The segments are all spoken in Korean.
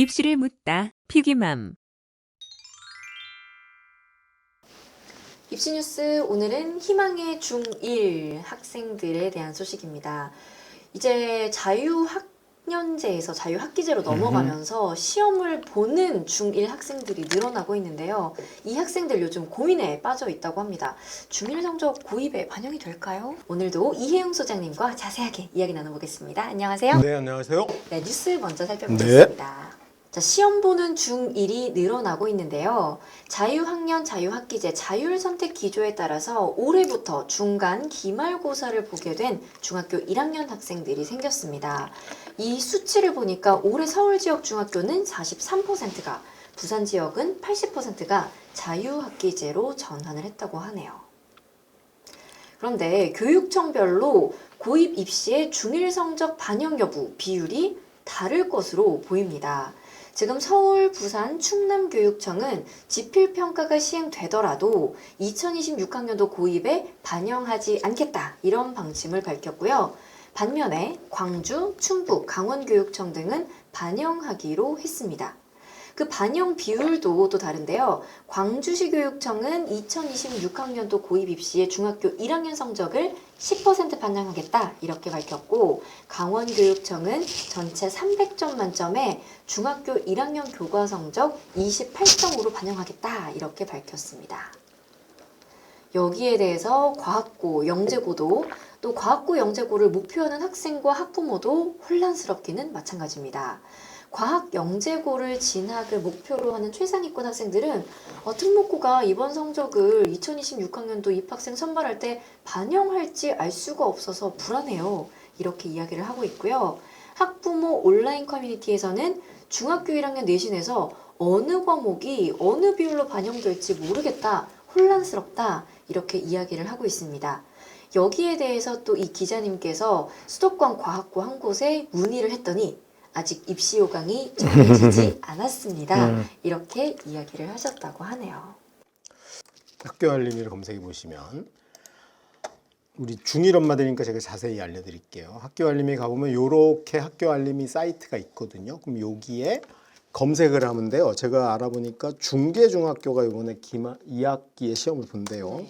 입시를 묻다 피기맘. 입시뉴스 오늘은 희망의 중1 학생들에 대한 소식입니다. 이제 자유학년제에서 자유학기제로 넘어가면서 시험을 보는 중1 학생들이 늘어나고 있는데요. 이 학생들 요즘 고민에 빠져 있다고 합니다. 중1 성적 고입에 반영이 될까요? 오늘도 이혜용 소장님과 자세하게 이야기 나눠보겠습니다. 안녕하세요. 네, 안녕하세요. 네, 뉴스 먼저 살펴보겠습니다. 자, 시험 보는 중1이 늘어나고 있는데요. 자유학년, 자유학기제, 자율선택 기조에 따라서 올해부터 중간 기말고사를 보게 된 중학교 1학년 학생들이 생겼습니다. 이 수치를 보니까 올해 서울 지역 중학교는 43%가, 부산 지역은 80%가 자유학기제로 전환을 했다고 하네요. 그런데 교육청별로 고입 입시의 중1 성적 반영 여부 비율이 다를 것으로 보입니다. 지금 서울, 부산, 충남교육청은 지필평가가 시행되더라도 2026학년도 고입에 반영하지 않겠다, 이런 방침을 밝혔고요. 반면에 광주, 충북, 강원교육청 등은 반영하기로 했습니다. 그 반영 비율도 또 다른데요. 광주시 교육청은 2026학년도 고입 입시의 중학교 1학년 성적을 10% 반영하겠다, 이렇게 밝혔고, 강원교육청은 전체 300점 만점에 중학교 1학년 교과 성적 28점으로 반영하겠다, 이렇게 밝혔습니다. 여기에 대해서 과학고, 영재고도 또 과학고, 영재고를 목표하는 학생과 학부모도 혼란스럽기는 마찬가지입니다. 과학 영재고를 진학을 목표로 하는 최상위권 학생들은 특목고가 이번 성적을 2026학년도 입학생 선발할 때 반영할지 알 수가 없어서 불안해요, 이렇게 이야기를 하고 있고요. 학부모 온라인 커뮤니티에서는 중학교 1학년 내신에서 어느 과목이 어느 비율로 반영될지 모르겠다, 혼란스럽다, 이렇게 이야기를 하고 있습니다. 여기에 대해서 또 이 기자님께서 수도권 과학고 한 곳에 문의를 했더니 아직 입시 요강이 정해지지 않았습니다, 이렇게 이야기를 하셨다고 하네요. 학교 알림이를 검색해 보시면 우리 중1 엄마들이니까 제가 자세히 알려드릴게요. 학교 알림에 가보면 이렇게 학교 알림이 사이트가 있거든요. 그럼 여기에 검색을 하면 돼요. 제가 알아보니까 중계중학교가 이번에 2학기에 시험을 본대요.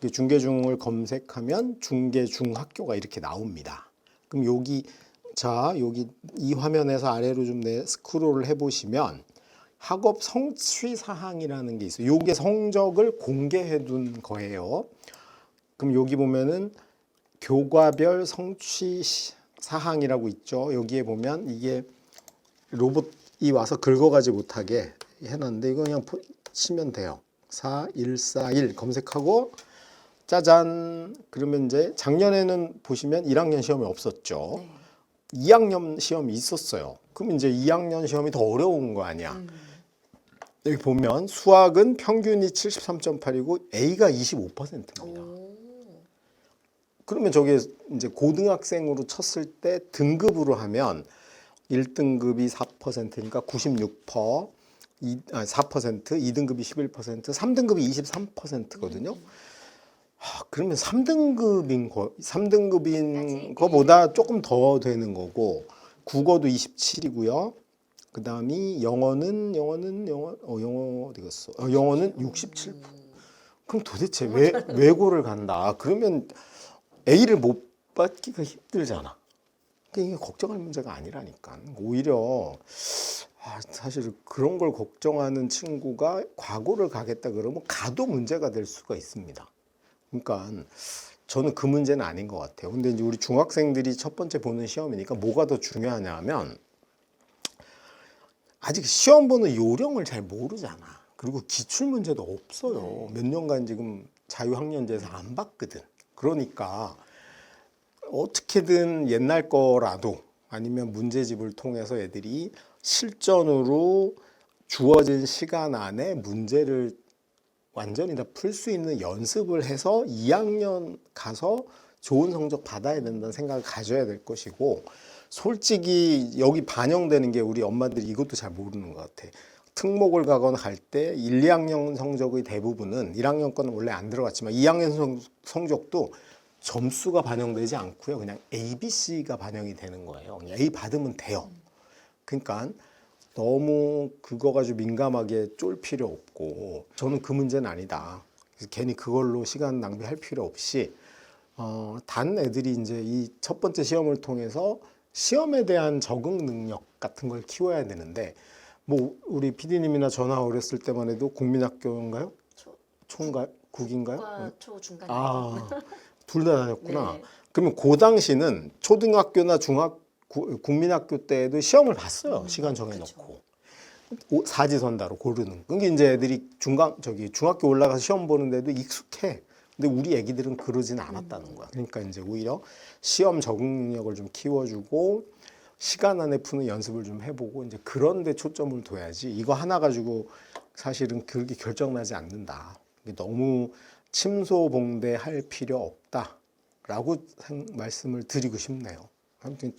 네. 중계중을 검색하면 중계중학교가 이렇게 나옵니다. 그럼 여기 이 화면에서 아래로 좀 스크롤을 해보시면 학업 성취 사항이라는 게 있어요. 요게 성적을 공개해 둔 거예요. 그럼 여기 보면은 교과별 성취 사항이라고 있죠. 여기에 보면 이게 로봇이 와서 긁어가지 못하게 해놨는데 이거 그냥 치면 돼요. 4141 검색하고 짜잔, 그러면 이제 작년에는 보시면 1학년 시험이 없었죠. 네. 2학년 시험이 있었어요. 그럼 이제 2학년 시험이 더 어려운 거 아니야. 여기 보면 수학은 평균이 73.8이고 A가 25%입니다. 그러면 저게 이제 고등학생으로 쳤을 때 등급으로 하면 1등급이 4%니까 96%, 4%, 2등급이 11%, 3등급이 23%거든요. 그러면 3등급인 거보다 조금 더 되는 거고, 국어도 27이고요. 그 다음이 영어는 어디 갔어? 영어는 67%. 그럼 도대체 왜 외고를 간다? 그러면 A를 못 받기가 힘들잖아. 이게 걱정할 문제가 아니라니까. 오히려 사실 그런 걸 걱정하는 친구가 과고를 가겠다 그러면 가도 문제가 될 수가 있습니다. 그러니까 저는 그 문제는 아닌 것 같아요. 근데 이제 우리 중학생들이 첫 번째 보는 시험이니까 뭐가 더 중요하냐면 아직 시험 보는 요령을 잘 모르잖아. 그리고 기출 문제도 없어요. 몇 년간 지금 자유학년제에서 안 봤거든. 그러니까 어떻게든 옛날 거라도 아니면 문제집을 통해서 애들이 실전으로 주어진 시간 안에 문제를 완전히 다 풀 수 있는 연습을 해서 2학년 가서 좋은 성적 받아야 된다는 생각을 가져야 될 것이고, 솔직히 여기 반영되는 게 우리 엄마들이 이것도 잘 모르는 것 같아. 특목을 가거나 갈 때 1, 2학년 성적의 대부분은 1학년 거는 원래 안 들어갔지만 2학년 성적도 점수가 반영되지 않고요. 그냥 A, B, C가 반영이 되는 거예요. 그냥 A 받으면 돼요. 그러니까 너무 그거 가지고 민감하게 쫄 필요 없고 저는 그 문제는 아니다. 그래서 괜히 그걸로 시간 낭비할 필요 없이 단 애들이 이제 이 첫 번째 시험을 통해서 시험에 대한 적응 능력 같은 걸 키워야 되는데 뭐 우리 PD님이나 저나 어렸을 때만 해도 국민학교인가요? 초인가요? 국인가요? 국가 초 중간. 둘 다 다녔구나. 네. 그러면 그 당시는 초등학교나 국민학교 때도 시험을 봤어요. 시간 정해놓고. 사지선다로 고르는. 그게 이제 애들이 중학교 올라가서 시험 보는데도 익숙해. 근데 우리 애기들은 그러진 않았다는 거야. 그러니까 이제 오히려 시험 적응 능력을 좀 키워주고 시간 안에 푸는 연습을 좀 해보고 이제 그런 데 초점을 둬야지. 이거 하나 가지고 사실은 그렇게 결정나지 않는다. 너무 침소봉대할 필요 없다라고 말씀을 드리고 싶네요. 아무튼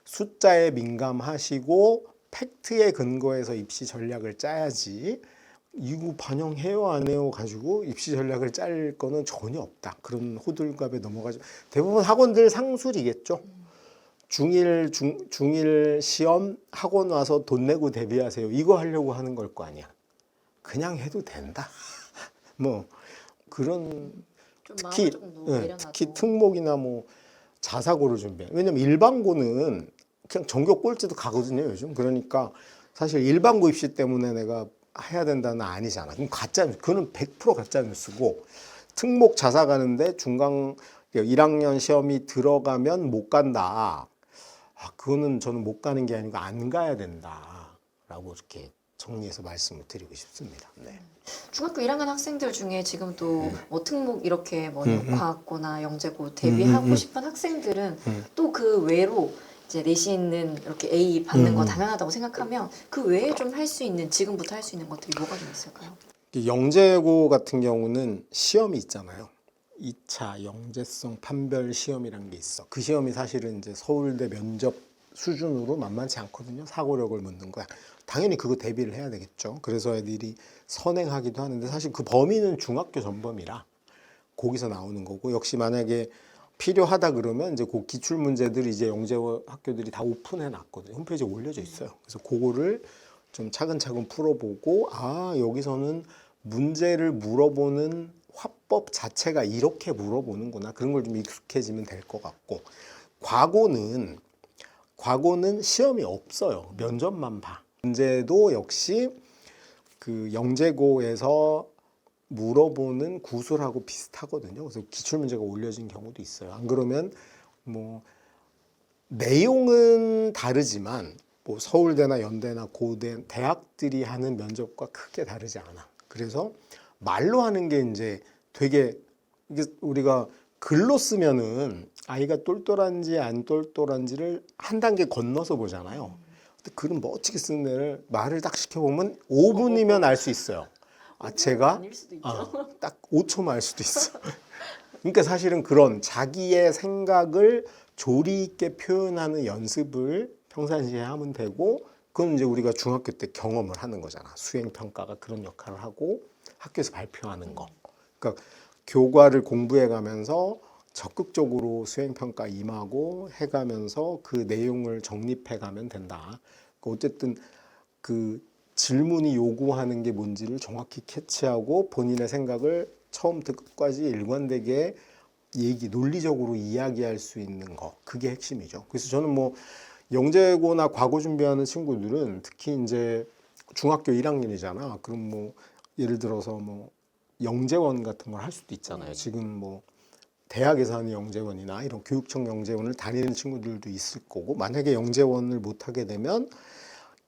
숫자에 민감하시고 팩트에 근거해서 입시 전략을 짜야지 이거 반영해요 안 해요 가지고 입시 전략을 짤 거는 전혀 없다. 그런 호들갑에 넘어가지. 대부분 학원들 상술이겠죠. 중1 시험 학원 와서 돈 내고 대비하세요. 이거 하려고 하는 걸 거 아니야. 그냥 해도 된다. 뭐 그런 좀 특히 마음을 조금 내려놔도. 특히 특목이나 뭐 자사고를 준비해. 왜냐면 일반고는 그냥 전교 꼴찌도 가거든요 요즘. 그러니까 사실 일반고 입시 때문에 내가 해야 된다는 아니잖아. 그럼 가짜 뉴스. 그거는 100% 가짜 뉴스고 특목 자사 가는데 중간 1학년 시험이 들어가면 못 간다. 그거는 저는 못 가는 게 아니고 안 가야 된다라고 이렇게 정리해서 말씀을 드리고 싶습니다. 네. 중학교 1학년 학생들 중에 지금 또 뭐 특목 이렇게 뭐 과학고나 영재고 대비하고 싶은 학생들은 또 그 외로 이제 내신은 이렇게 A 받는 거 당연하다고 생각하면 그 외에 좀 할 수 있는 지금부터 할 수 있는 것들이 뭐가 좀 있을까요? 영재고 같은 경우는 시험이 있잖아요. 2차 영재성 판별 시험이라는 게 있어. 그 시험이 사실은 이제 서울대 면접 수준으로 만만치 않거든요. 사고력을 묻는 거야. 당연히 그거 대비를 해야 되겠죠. 그래서 애들이 선행하기도 하는데 사실 그 범위는 중학교 전범이라 거기서 나오는 거고 역시 만약에 필요하다 그러면 이제 그 기출 문제들이 이제 영재 학교들이 다 오픈해 놨거든요. 홈페이지에 올려져 있어요. 그래서 그거를 좀 차근차근 풀어보고 여기서는 문제를 물어보는 화법 자체가 이렇게 물어보는구나. 그런 걸 좀 익숙해지면 될 것 같고 과거는 시험이 없어요. 면접만 봐. 문제도 역시 그 영재고에서 물어보는 구술하고 비슷하거든요. 그래서 기출 문제가 올려진 경우도 있어요. 안 그러면 뭐 내용은 다르지만 뭐 서울대나 연대나 고대 대학들이 하는 면접과 크게 다르지 않아. 그래서 말로 하는 게 이제 되게 이게 우리가 글로 쓰면은 아이가 똘똘한지 안 똘똘한지를 한 단계 건너서 보잖아요. 근데 글은 멋지게 쓰는 애를 말을 딱 시켜보면 5분이면 알 수 있어요. 제가 아닐 수도 있죠. 딱 5초만 알 수도 있어. 그러니까 사실은 그런 자기의 생각을 조리 있게 표현하는 연습을 평상시에 하면 되고 그건 이제 우리가 중학교 때 경험을 하는 거잖아. 수행평가가 그런 역할을 하고 학교에서 발표하는 거. 그러니까 교과를 공부해 가면서 적극적으로 수행평가 임하고 해가면서 그 내용을 정립해 가면 된다. 어쨌든 그 질문이 요구하는 게 뭔지를 정확히 캐치하고 본인의 생각을 처음부터 끝까지 일관되게 논리적으로 이야기할 수 있는 거. 그게 핵심이죠. 그래서 저는 뭐 영재고나 과고 준비하는 친구들은 특히 이제 중학교 1학년이잖아. 그럼 뭐 예를 들어서 뭐 영재원 같은 걸 할 수도 있잖아요. 지금 뭐 대학에서 하는 영재원이나 이런 교육청 영재원을 다니는 친구들도 있을 거고 만약에 영재원을 못 하게 되면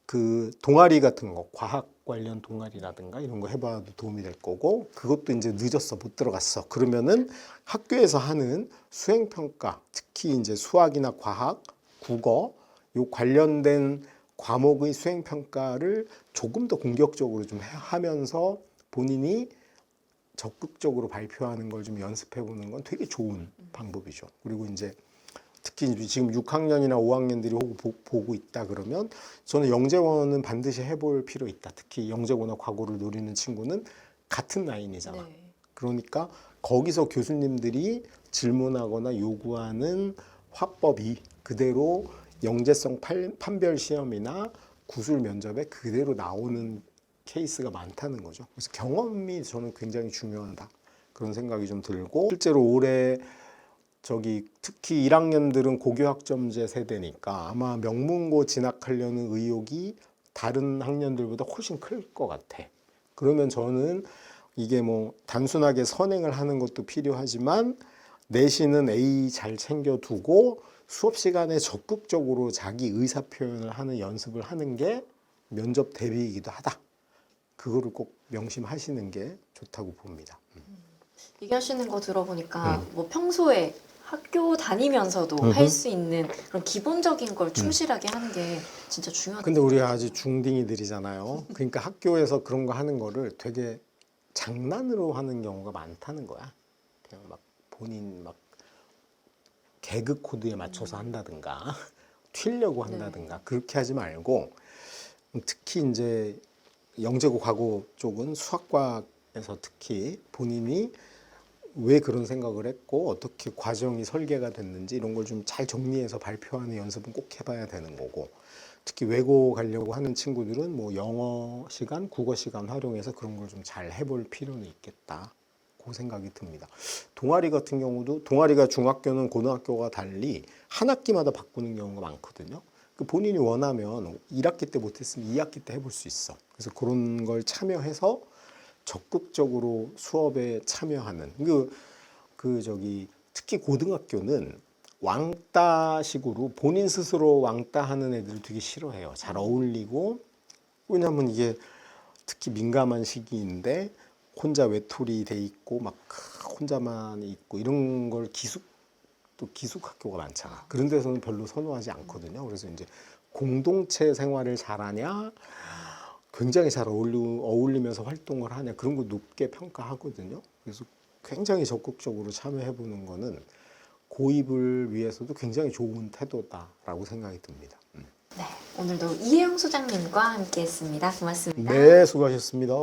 그 동아리 같은 거 과학 관련 동아리라든가 이런 거 해봐도 도움이 될 거고 그것도 이제 늦었어 못 들어갔어 그러면은 학교에서 하는 수행평가 특히 이제 수학이나 과학 국어 요 관련된 과목의 수행평가를 조금 더 공격적으로 좀 하면서 본인이 적극적으로 발표하는 걸 좀 연습해 보는 건 되게 좋은 방법이죠. 그리고 이제 특히 지금 6학년이나 5학년들이 보고 있다 그러면 저는 영재원은 반드시 해볼 필요 있다. 특히 영재고나 과고를 노리는 친구는 같은 라인이잖아. 네. 그러니까 거기서 교수님들이 질문하거나 요구하는 화법이 그대로 영재성 판별 시험이나 구술 면접에 그대로 나오는 케이스가 많다는 거죠. 그래서 경험이 저는 굉장히 중요하다. 그런 생각이 좀 들고 실제로 올해 특히 1학년들은 고교학점제 세대니까 아마 명문고 진학하려는 의욕이 다른 학년들보다 훨씬 클 것 같아. 그러면 저는 이게 뭐 단순하게 선행을 하는 것도 필요하지만 내신은 A 잘 챙겨두고 수업 시간에 적극적으로 자기 의사 표현을 하는 연습을 하는 게 면접 대비이기도 하다. 그거를 꼭 명심하시는 게 좋다고 봅니다. 얘기하시는 거 들어보니까 뭐 평소에 학교 다니면서도 할 수 있는 그런 기본적인 걸 충실하게 하는 게 진짜 중요하다. 근데 우리 아직 중딩이들이잖아요. 그러니까 학교에서 그런 거 하는 거를 되게 장난으로 하는 경우가 많다는 거야. 그냥 막 본인 막 개그 코드에 맞춰서 한다든가 튀려고 한다든가 그렇게 하지 말고 특히 이제 영재고 과고 쪽은 수학과에서 특히 본인이 왜 그런 생각을 했고 어떻게 과정이 설계가 됐는지 이런 걸 좀 잘 정리해서 발표하는 연습은 꼭 해봐야 되는 거고 특히 외고 가려고 하는 친구들은 뭐 영어 시간, 국어 시간 활용해서 그런 걸 좀 잘 해볼 필요는 있겠다. 그 생각이 듭니다. 동아리 같은 경우도 동아리가 중학교는 고등학교와 달리 한 학기마다 바꾸는 경우가 많거든요. 본인이 원하면 1학기 때 못했으면 2학기 때 해볼 수 있어. 그래서 그런 걸 참여해서 적극적으로 수업에 참여하는 특히 고등학교는 왕따식으로 본인 스스로 왕따하는 애들을 되게 싫어해요. 잘 어울리고 왜냐하면 이게 특히 민감한 시기인데 혼자 외톨이 돼 있고 막 혼자만 있고 이런 걸 또 기숙 학교가 많잖아. 그런 데서는 별로 선호하지 않거든요. 그래서 이제 공동체 생활을 잘하냐, 굉장히 잘 어울리면서 활동을 하냐 그런 거 높게 평가하거든요. 그래서 굉장히 적극적으로 참여해보는 거는 고입을 위해서도 굉장히 좋은 태도다라고 생각이 듭니다. 네, 오늘도 이혜영 소장님과 함께했습니다. 고맙습니다. 네, 수고하셨습니다.